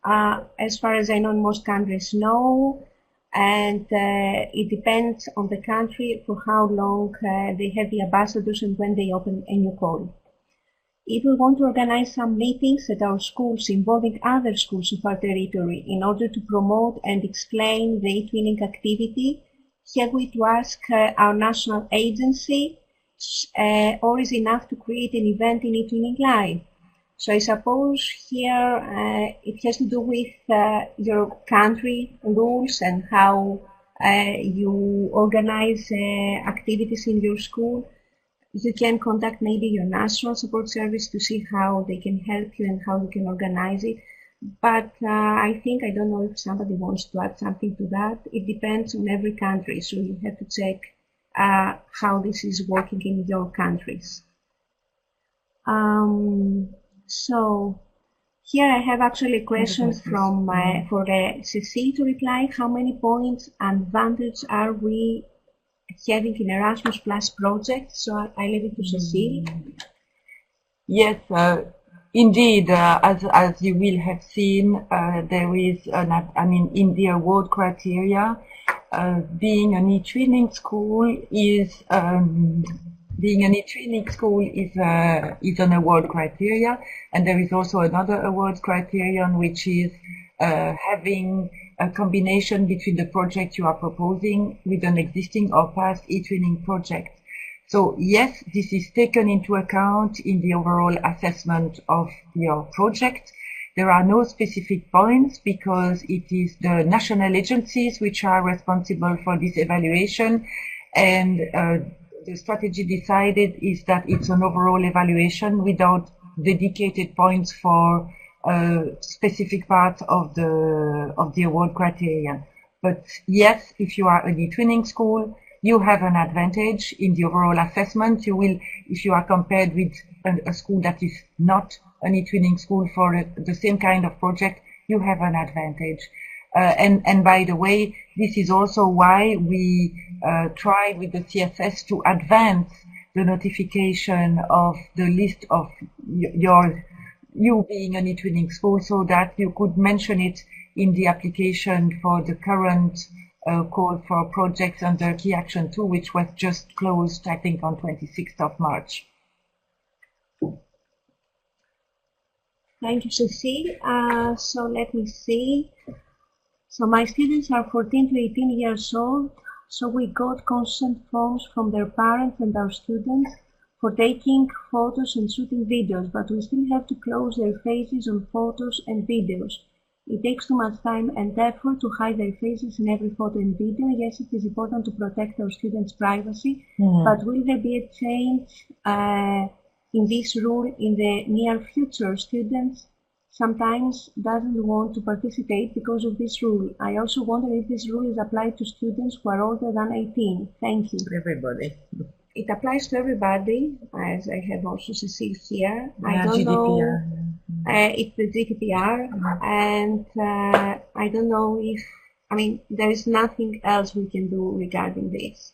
As far as I know, most countries no, and it depends on the country for how long they have the ambassadors and when they open a new call. If we want to organize some meetings at our schools involving other schools of our territory in order to promote and explain the eTwinning activity, have we to ask our national agency, or is enough to create an event in eTwinning Live? So I suppose here it has to do with your country rules and how you organize activities in your school. You can contact maybe your national support service to see how they can help you and how you can organize it. But I don't know if somebody wants to add something to that. It depends on every country, so you have to check how this is working in your countries. So here I have actually a question from for Cecile to reply. How many points advantage are we having in Erasmus Plus project? So I leave it to Cecile. Yes, indeed. As you will have seen, there is in the award criteria, being an eTwinning school is an award criteria, and there is also another award criterion, which is having a combination between the project you are proposing with an existing or past eTwinning project. So yes, this is taken into account in the overall assessment of your project. There are no specific points because it is the national agencies which are responsible for this evaluation, and the strategy decided is that it's an overall evaluation without dedicated points for specific parts of the award criteria. But yes, if you are an eTwinning school, you have an advantage in the overall assessment. You will, if you are compared with a school that is not an eTwinning school for the same kind of project, you have an advantage. And by the way, this is also why we tried with the CSS to advance the notification of the list of you being an eTwinning school, so that you could mention it in the application for the current call for projects under Key Action 2, which was just closed, I think, on 26th of March. Thank you, Cecile. So let me see. So my students are 14 to 18 years old. So we got consent forms from their parents and our students for taking photos and shooting videos, but we still have to close their faces on photos and videos. It takes too much time and effort to hide their faces in every photo and video. Yes, it is important to protect our students' privacy, but will there be a change in this rule in the near future? Students sometimes doesn't want to participate because of this rule. I also wonder if this rule is applied to students who are older than 18. Thank you. Everybody. It applies to everybody, as I have also Cecile here. Yeah, I don't GDPR. know. It's the GDPR, and I don't know if, there is nothing else we can do regarding this.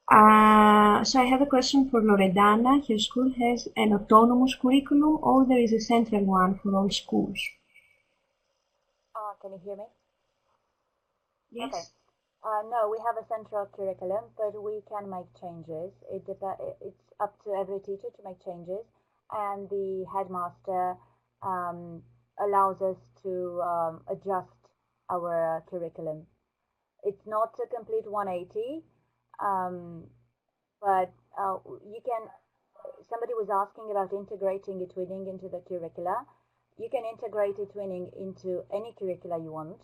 So I have a question for Loredana. Her school has an autonomous curriculum, or there is a central one for all schools? Can you hear me? Yes. Okay. No, we have a central curriculum, but we can make changes. It's up to every teacher to make changes, and the headmaster allows us to adjust our curriculum. It's not a complete 180, but you can. Somebody was asking about integrating eTwinning into the curricula. You can integrate eTwinning into any curricula you want.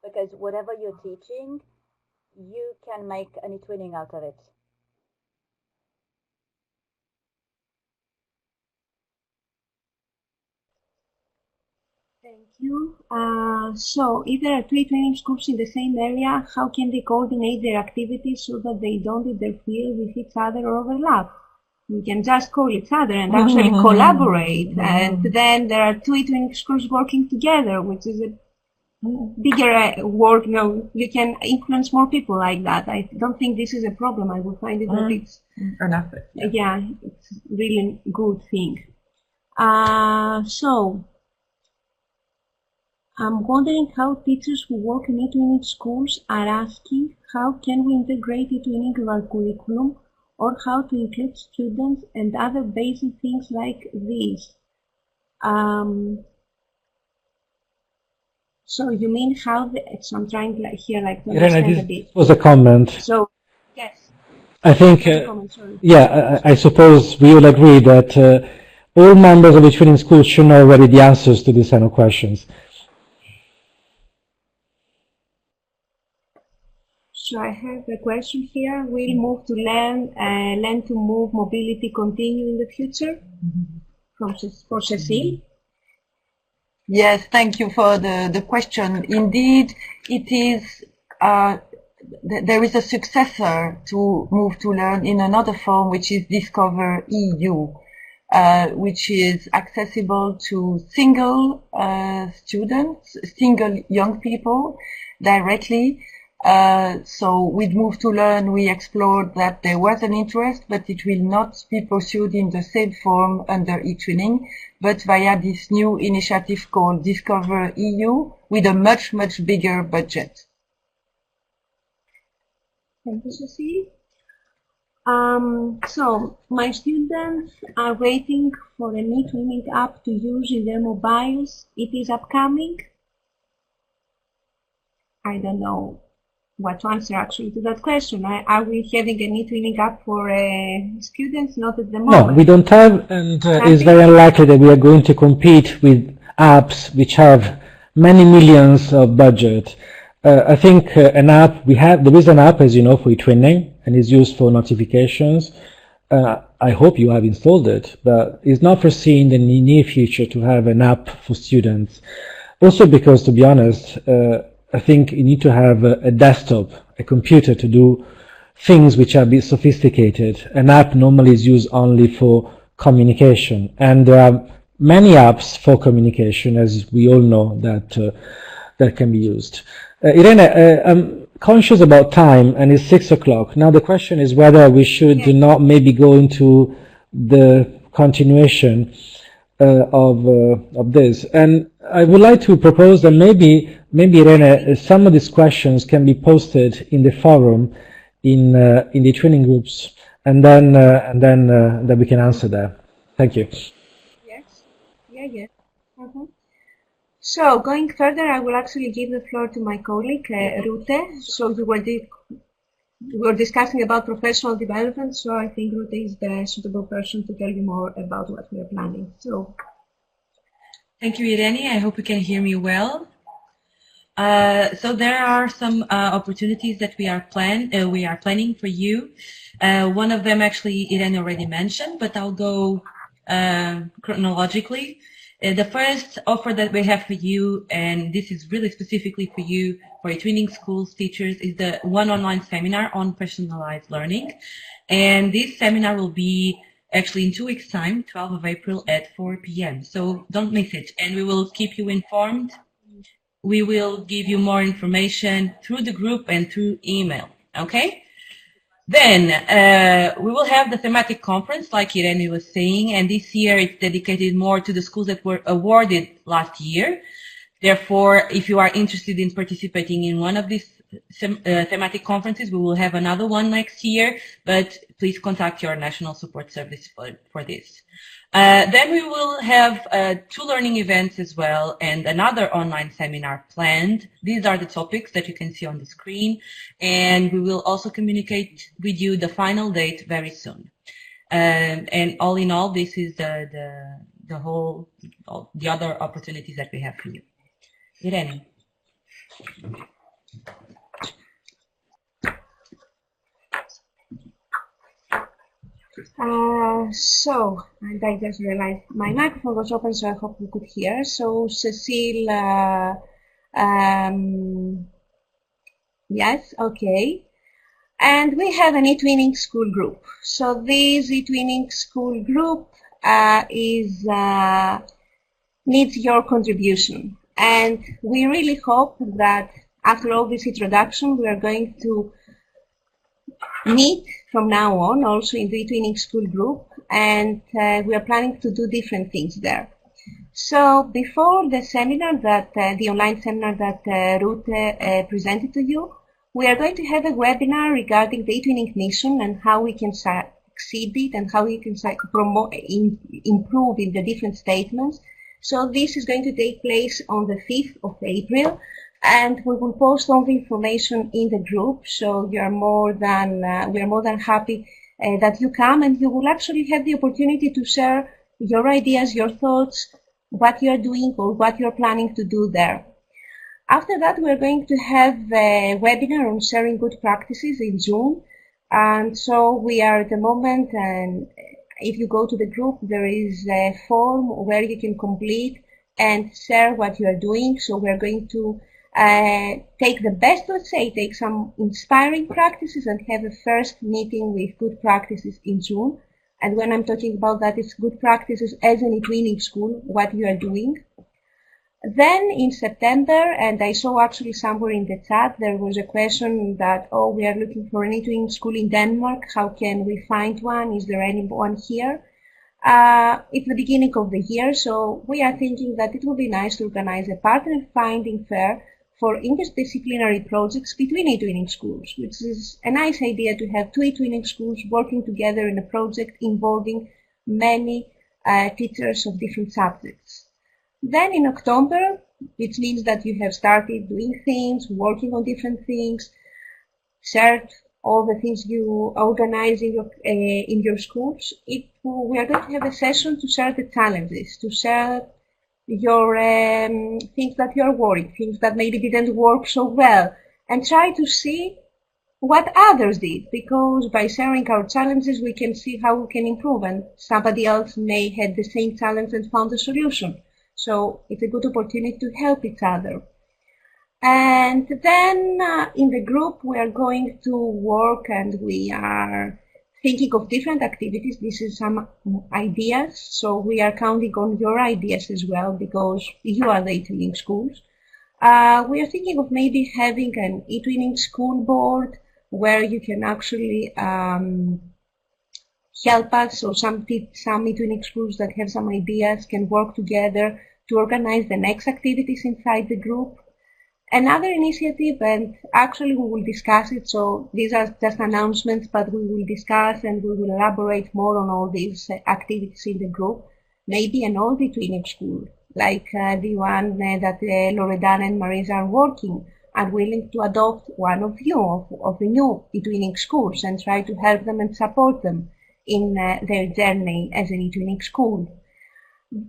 Because whatever you're teaching, you can make an eTwinning out of it. Thank you. So if there are two eTwinning schools in the same area, how can they coordinate their activities so that they don't interfere with each other or overlap? We can just call each other and actually collaborate. And then there are two eTwinning schools working together, which is a bigger work. You can influence more people like that. I don't think this is a problem. I will find it that it's enough. Yeah, it's really a good thing. So I'm wondering how teachers who work in eTwinning schools are asking how can we integrate eTwinning in our curriculum, or how to include students and other basic things like this. So you mean how so I'm trying to understand a bit. This was a comment. So, yes. I think, I suppose we will agree that all members of eTwinning schools should know already the answers to these kind of questions. So I have a question here. Will move to learn to move mobility continue in the future? For Cecile? Yes, thank you for the question. Indeed, it is, there is a successor to Move to Learn in another form, which is Discover EU, which is accessible to single students, single young people directly. So with Move to Learn, we explored that there was an interest, but it will not be pursued in the same form under eTwinning, but via this new initiative called Discover EU with a much, much bigger budget. Thank you, Cecile. So my students are waiting for an eTwinning app to use in their mobiles. It is upcoming. I don't know what to answer actually to that question. Are we having an eTwinning app for students? Not at the moment. No, we don't have, and it's very unlikely that we are going to compete with apps which have many millions of budget. I think an app, there is an app, as you know, for eTwinning, and is used for notifications. I hope you have installed it, but it's not foreseen in the near future to have an app for students. Also because, to be honest, I think you need to have a desktop, a computer to do things which are a bit sophisticated. An app normally is used only for communication, and there are many apps for communication, as we all know, that can be used. Irene, I'm conscious about time, and it's 6 o'clock. Now the question is whether we should not maybe go into the continuation of this. And I would like to propose that maybe Irene, some of these questions can be posted in the forum in the training groups, and then we can answer that. Thank you. Yes. Yeah. So going further, I will actually give the floor to my colleague Rute. So we were discussing about professional development, so I think Rute is the suitable person to tell you more about what we are planning. So, thank you, Irene. I hope you can hear me well. So there are some opportunities that we are planning for you. One of them actually Irene already mentioned, but I'll go chronologically. The first offer that we have for you, and this is really specifically for you, for eTwinning schools teachers, is the one online seminar on personalized learning. And this seminar will be actually in 2 weeks' time, 12th of April at 4 p.m. So don't miss it, and we will keep you informed. We will give you more information through the group and through email, okay? Then we will have the thematic conference, like Irene was saying, and this year it's dedicated more to the schools that were awarded last year. Therefore, if you are interested in participating in one of these thematic conferences, we will have another one next year, but please contact your national support service for this. Then we will have 2 learning events as well and another online seminar planned. These are the topics that you can see on the screen, and we will also communicate with you the final date very soon. And all in all, this is the other opportunities that we have for you. Irene. And I just realized my microphone was open, so I hope you could hear. So Cecile, yes, okay. And we have an eTwinning school group. So this eTwinning school group needs your contribution. And we really hope that after all this introduction, we are going to meet from now on also in the eTwinning school group, and we are planning to do different things there. So before the seminar the online seminar that Rute presented to you, we are going to have a webinar regarding the eTwinning mission and how we can succeed it and how we can improve in the different statements. So this is going to take place on the 5th of April. And we will post all the information in the group, so we are more than happy that you come, and you will actually have the opportunity to share your ideas, your thoughts, what you are doing or what you are planning to do there. After that, we are going to have a webinar on sharing good practices in June, and so we are at the moment. And if you go to the group, there is a form where you can complete and share what you are doing. So we are going to take the best, take some inspiring practices and have a first meeting with good practices in June. And when I'm talking about that, it's good practices as an eTwinning school, what you are doing. Then in September, and I saw actually somewhere in the chat, there was a question that, oh, we are looking for an eTwinning school in Denmark. How can we find one? Is there anyone here? It's the beginning of the year, so we are thinking that it would be nice to organize a partner finding fair for interdisciplinary projects between eTwinning schools, which is a nice idea to have two eTwinning schools working together in a project involving many teachers of different subjects. Then in October, which means that you have started doing things, working on different things, shared all the things you organize in your schools, we are going to have a session to share the challenges, to share your things that you're worried, things that maybe didn't work so well, and try to see what others did, because by sharing our challenges, we can see how we can improve, and somebody else may have the same challenge and found a solution. So it's a good opportunity to help each other. And then in the group, we are going to work and we are thinking of different activities. This is some ideas. So we are counting on your ideas as well, because you are the eTwinning schools. We are thinking of maybe having an eTwinning school board where you can actually help us, so some eTwinning schools that have some ideas can work together to organize the next activities inside the group. Another initiative, and actually we will discuss it, so these are just announcements, but we will discuss and we will elaborate more on all these activities in the group. Maybe an old eTwinning school, like the one that Loredana and Marisa are working, are willing to adopt one of the new eTwinning schools and try to help them and support them in their journey as an eTwinning school.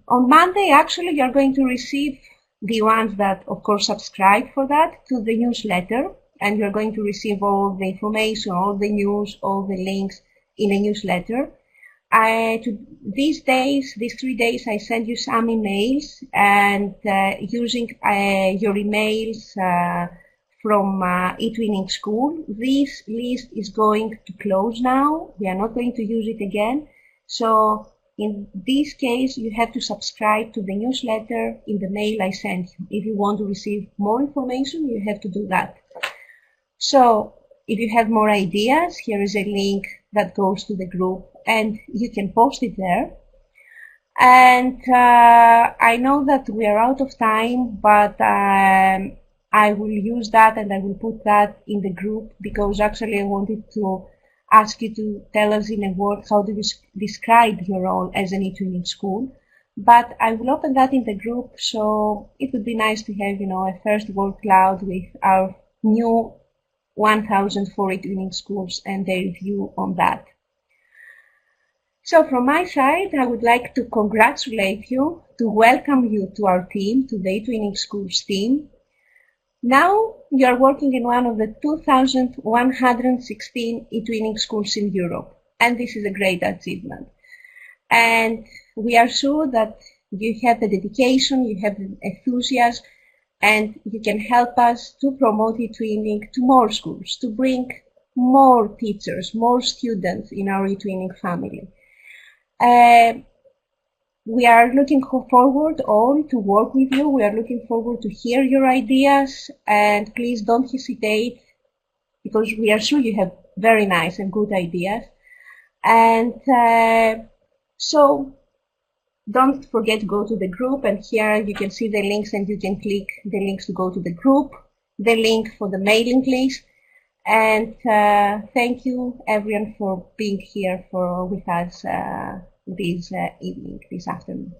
On Monday, actually, you're going to receive the ones that, of course, subscribe for that to the newsletter, and you're going to receive all the information, all the news, all the links in a newsletter. These 3 days, I send you some emails, and using your emails from eTwinning School, this list is going to close now. We are not going to use it again. So in this case, you have to subscribe to the newsletter in the mail I sent you. If you want to receive more information, you have to do that. So if you have more ideas, here is a link that goes to the group and you can post it there. And I know that we are out of time, but I will use that and I will put that in the group, because actually I wanted to ask you to tell us in a word how do you describe your role as an eTwinning school. But I will open that in the group, so it would be nice to have, a first word cloud with our new 1,004 eTwinning schools and their view on that. So from my side, I would like to congratulate you, to welcome you to our team, to the eTwinning schools team. Now you are working in one of the 2,116 eTwinning schools in Europe, and this is a great achievement. And we are sure that you have the dedication, you have the enthusiasm, and you can help us to promote eTwinning to more schools, to bring more teachers, more students in our eTwinning family. We are looking forward all to work with you. We are looking forward to hear your ideas, and please don't hesitate, because we are sure you have very nice and good ideas. And so don't forget to go to the group, and here you can see the links and you can click the links to go to the group, the link for the mailing list. And thank you everyone for being here with us this evening, this afternoon.